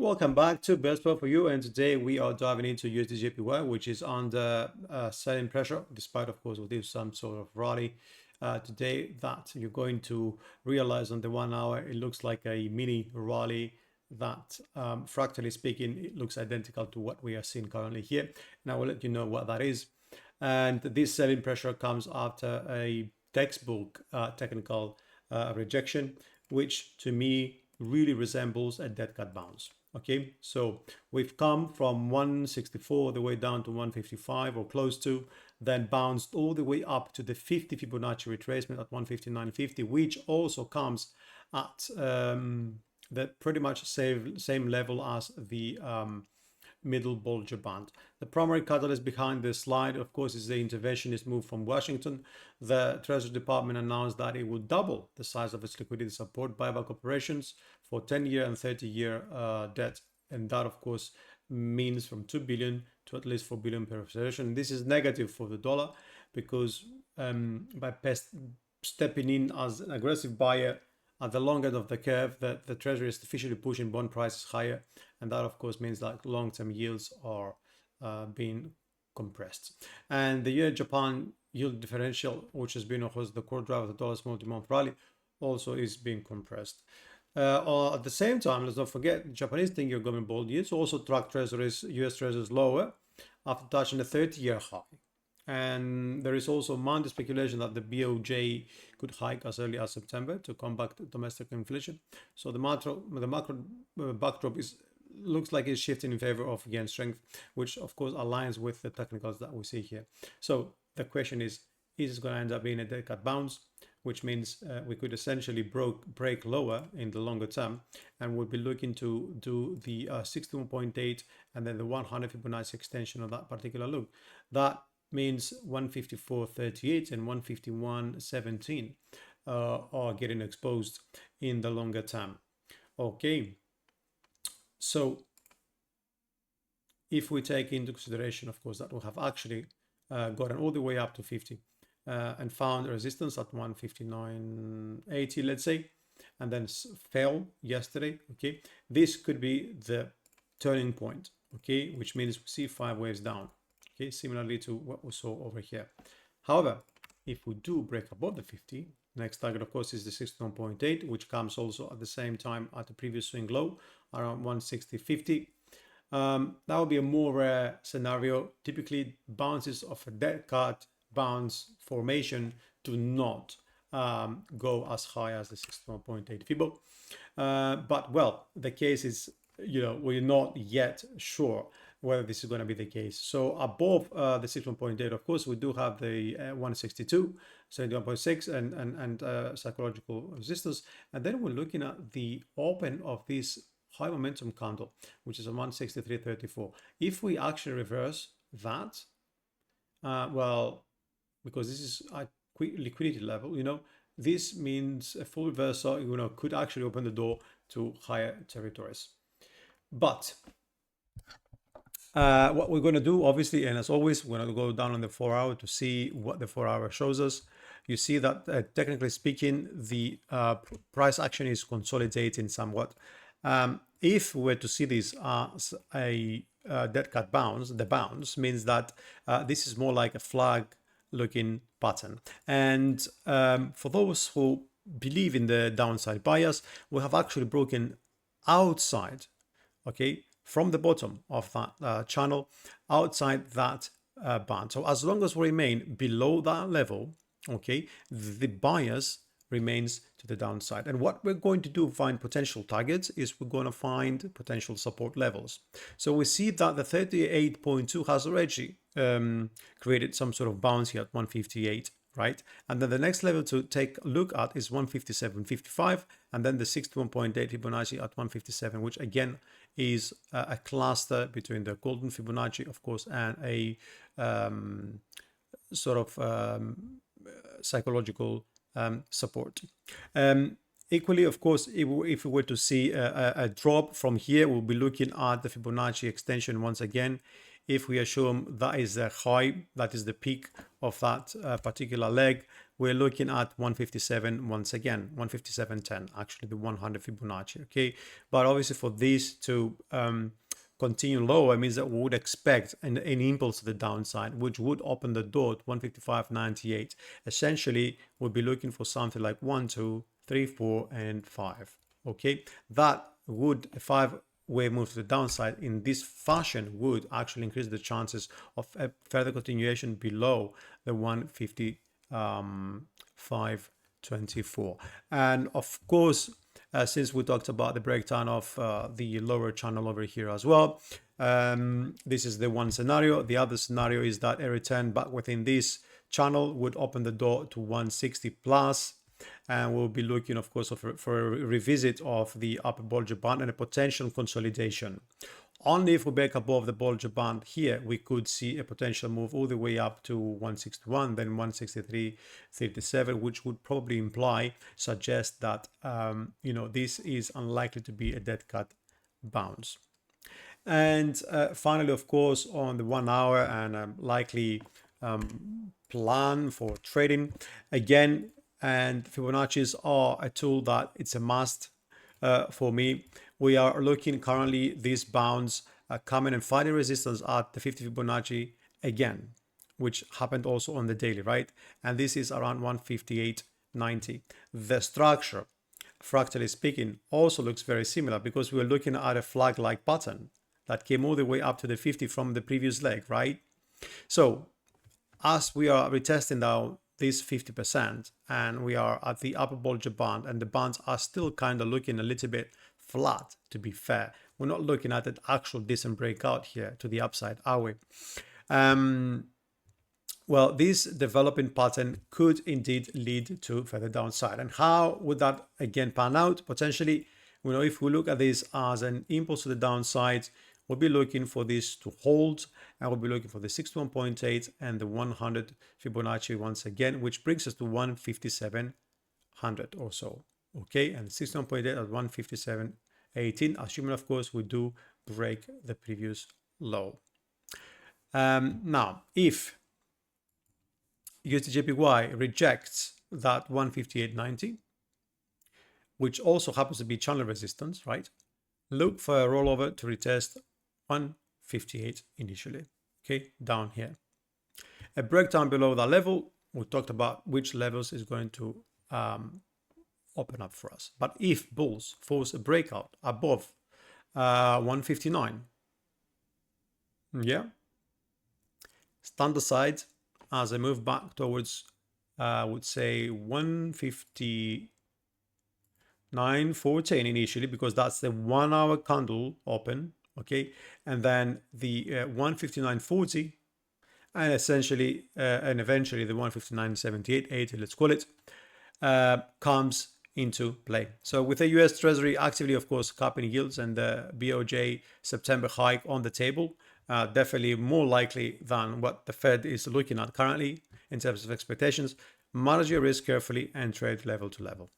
welcome back to BestProp4U, and today we are diving into USD JPY, which is under selling pressure, despite of course with some sort of rally today that you're going to realize on the 1 hour. It looks like a mini rally that fractally speaking, it looks identical to what we are seeing currently here, and I will let you know what that is. And this selling pressure comes after a textbook technical rejection, which to me really resembles a dead cat bounce. Okay, so we've come from 164 all the way down to 155 or close to, then bounced all the way up to the 50 Fibonacci retracement at 159.50, which also comes at the pretty much same level as the middle Bollinger band. The primary catalyst behind this slide, of course, is the interventionist move from Washington. The Treasury Department announced that it would double the size of its liquidity support buyback operations for 10-year and 30-year debt, and that of course means from 2 billion to at least 4 billion per observation. This is negative for the dollar because by stepping in as an aggressive buyer at the long end of the curve, that the Treasury is officially pushing bond prices higher, and that of course means that long-term yields are being compressed. And the year-Japan yield differential, which has been of course the core driver of the dollar's multi-month rally, also is being compressed. At the same time, let's not forget, Japanese 10-year government bond yields also track Treasuries, US Treasuries lower after touching a 30-year high. And there is also Monday speculation that the BOJ could hike as early as September to combat domestic inflation. So the macro backdrop looks like it's shifting in favor of yen strength, which of course aligns with the technicals that we see here. So the question is it going to end up being a dead cat bounce, which means we could essentially break lower in the longer term, and we'll be looking to do the 61.8 and then the 100 Fibonacci extension of that particular look. That means 154.38 and 151.17 are getting exposed in the longer term. Okay, so if we take into consideration, of course, that we have actually gotten all the way up to 50 and found resistance at 159.80, let's say, and then fell yesterday. Okay, this could be the turning point. Okay, which means we see 5 waves down. Okay, similarly to what we saw over here. However, if we do break above the 50, next target of course is the 61.8, which comes also at the same time at the previous swing low around 160.50. That would be a more rare scenario. Typically, bounces of a dead cat bounce formation do not go as high as the 61.8 Fibo. But well, the case is, we're not yet sure whether this is going to be the case. So above the 61.8, of course, we do have the 162, 71.6 and psychological resistance. And then we're looking at the open of this high momentum candle, which is a 163.34. If we actually reverse that, well, because this is a quick liquidity level, this means a full reversal, could actually open the door to higher territories. But what we're going to do, obviously, and as always, we're going to go down on the 4 hour to see what the 4 hour shows us. You see that technically speaking, the price action is consolidating somewhat. If we were to see this as a dead cat bounce, the bounce means that this is more like a flag looking pattern. And for those who believe in the downside bias, we have actually broken outside, okay, from the bottom of that channel, outside that band. So as long as we remain below that level, okay, the bias remains to the downside. And what we're going to do, find potential targets, is we're going to find potential support levels. So we see that the 38.2 has already created some sort of bounce here at 158, right? And then the next level to take a look at is 157.55, and then the 61.8 Fibonacci at 157, which again is a cluster between the golden Fibonacci, of course, and a sort of psychological support. Equally, of course, if we were to see a drop from here, we'll be looking at the Fibonacci extension once again. If we assume that is the high, that is the peak of that particular leg, we're looking at 157 once again, 157.10, actually the 100 Fibonacci, okay? But obviously for this to continue lower, it means that we would expect an impulse to the downside, which would open the door to 155.98. Essentially, we'll be looking for something like 1, 2, 3, 4, and 5, okay? That would, a 5-way move to the downside in this fashion would actually increase the chances of a further continuation below the 155.24. And of course, since we talked about the breakdown of the lower channel over here as well, this is the one scenario. The other scenario is that a return back within this channel would open the door to 160 plus, and we'll be looking, of course, for a revisit of the upper Bollinger Band and a potential consolidation. Only if we break above the Bollinger Band here, we could see a potential move all the way up to 161, then 163.37, which would probably suggest that you know, this is unlikely to be a dead cat bounce. And finally, of course, on the 1 hour and likely plan for trading again, and Fibonacci's are a tool that it's a must for me. We are looking currently this bounce coming and finding resistance at the 50 Fibonacci again, which happened also on the daily, right? And this is around 158.90. The structure, fractally speaking, also looks very similar because we're looking at a flag-like pattern that came all the way up to the 50 from the previous leg, right? So as we are retesting now this 50% and we are at the upper Bollinger Band, and the bands are still kind of looking a little bit flat, to be fair. We're not looking at an actual decent breakout here to the upside, are we? Well, this developing pattern could indeed lead to further downside. And how would that again pan out? Potentially, you know, if we look at this as an impulse to the downside, we'll be looking for this to hold, and we'll be looking for the 61.8 and the 100 Fibonacci once again, which brings us to 15700 or so. Okay, and 61.8 at 157.18, assuming of course we do break the previous low. Now, if USD JPY rejects that 158.90, which also happens to be channel resistance, right? Look for a rollover to retest 158 initially, okay, down here. A breakdown below that level, we talked about which levels is going to open up for us. But if bulls force a breakout above 159, yeah, stand aside as I move back towards, I would say 159.14 initially, because that's the 1 hour candle open, okay, and then the 159.40, and essentially and eventually the 159.78.80, let's call it, comes into play. So with the US Treasury actively, of course, capping yields and the BOJ September hike on the table, definitely more likely than what the Fed is looking at currently in terms of expectations. Manage your risk carefully and trade level to level.